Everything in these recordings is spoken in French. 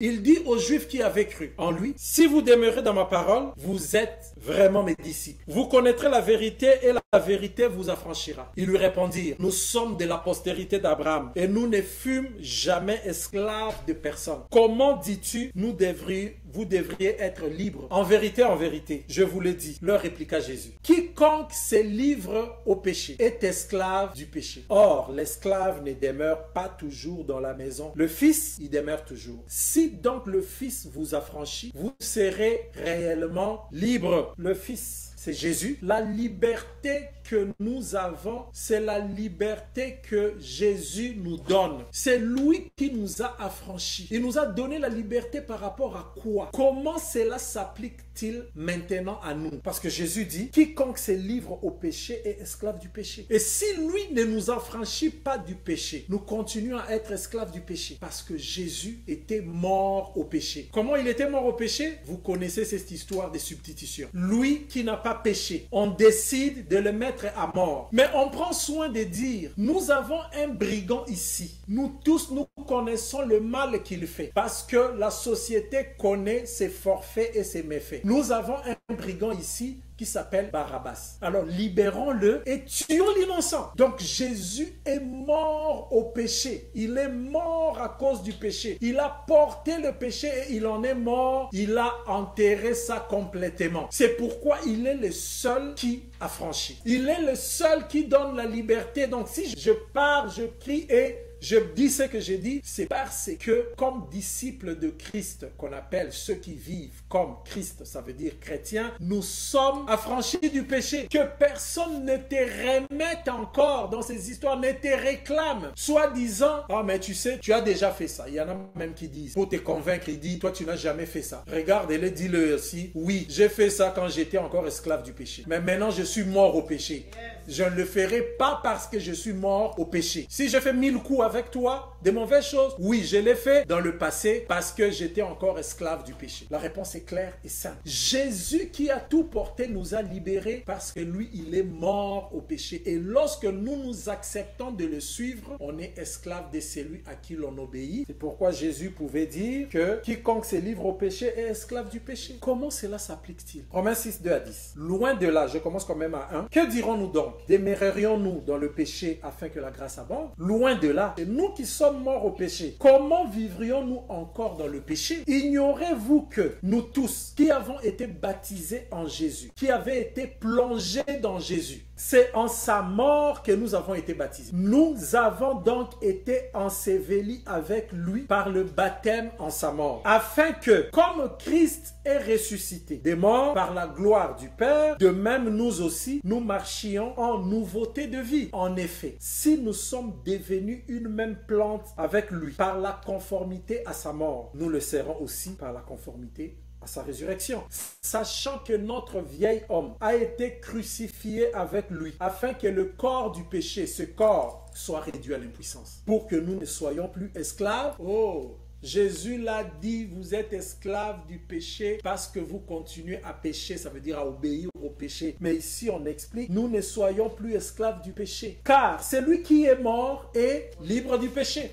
Il dit aux Juifs qui avaient cru en lui, si vous demeurez dans ma parole, vous êtes vraiment mes disciples. Vous connaîtrez la vérité et la vérité vous affranchira. Ils lui répondirent, nous sommes de la postérité d'Abraham et nous ne fûmes jamais esclaves de personne. Comment dis-tu, vous devriez être libres? En vérité, je vous le dis, leur répliqua Jésus. Quiconque se livre au péché est esclave du péché. Or, l'esclave ne demeure pas toujours dans la maison. Le Fils y demeure toujours. Si donc le Fils vous affranchit, vous serez réellement libre. Le Fils, c'est Jésus. La liberté que nous avons, c'est la liberté que Jésus nous donne. C'est lui qui nous a affranchis. Il nous a donné la liberté par rapport à quoi? Comment cela s'applique-t-il maintenant à nous? Parce que Jésus dit, quiconque se livre au péché est esclave du péché. Et si lui ne nous affranchit pas du péché, nous continuons à être esclaves du péché. Parce que Jésus était mort au péché. Comment il était mort au péché? Vous connaissez cette histoire des substitutions. Lui qui n'a pas péché, on décide de le mettre à mort. Mais on prend soin de dire, nous avons un brigand ici. Nous tous, nous connaissons le mal qu'il fait. Parce que la société connaît ses forfaits et ses méfaits. Nous avons un brigand ici qui s'appelle Barabbas. Alors libérons-le et tuons l'innocent. Donc Jésus est mort au péché. Il est mort à cause du péché. Il a porté le péché et il en est mort. Il a enterré ça complètement. C'est pourquoi il est le seul qui affranchit. Il est le seul qui donne la liberté. Donc si je pars, je crie et je dis ce que je dis, c'est parce que comme disciples de Christ, qu'on appelle ceux qui vivent comme Christ, ça veut dire chrétiens, nous sommes affranchis du péché. Que personne ne te remette encore dans ces histoires, ne te réclame, soit disant, ah mais tu sais, tu as déjà fait ça. Il y en a même qui disent, pour te convaincre, ils disent, toi tu n'as jamais fait ça. Regarde-le, dis-le aussi, oui, j'ai fait ça quand j'étais encore esclave du péché. Mais maintenant je suis mort au péché. Je ne le ferai pas parce que je suis mort au péché. Si je fais 1000 coups avec toi, des mauvaises choses, oui, je l'ai fait dans le passé parce que j'étais encore esclave du péché. La réponse est claire et simple. Jésus qui a tout porté nous a libérés parce que lui, il est mort au péché. Et lorsque nous acceptons de le suivre, on est esclave de celui à qui l'on obéit. C'est pourquoi Jésus pouvait dire que quiconque se livre au péché est esclave du péché. Comment cela s'applique-t-il? Romains 6, 2 à 10. Loin de là, je commence quand même à 1. Que dirons-nous donc? Demeurerions-nous dans le péché afin que la grâce abonde? Loin de là. Et nous qui sommes morts au péché, comment vivrions-nous encore dans le péché? Ignorez-vous que nous tous qui avons été baptisés en Jésus, qui avons été plongés dans Jésus, c'est en sa mort que nous avons été baptisés. Nous avons donc été ensevelis avec lui par le baptême en sa mort, afin que, comme Christ est ressuscité des morts par la gloire du Père, de même nous aussi, nous marchions en nouveauté de vie. En effet, si nous sommes devenus une même plante avec lui par la conformité à sa mort, nous le serons aussi par la conformité à sa résurrection, sachant que notre vieil homme a été crucifié avec lui, afin que le corps du péché, ce corps, soit réduit à l'impuissance, pour que nous ne soyons plus esclaves. Oh! Jésus l'a dit, vous êtes esclaves du péché parce que vous continuez à pécher, ça veut dire à obéir au péché. Mais ici on explique, nous ne soyons plus esclaves du péché. Car celui qui est mort est libre du péché.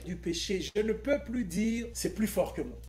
Je ne peux plus dire, c'est plus fort que moi.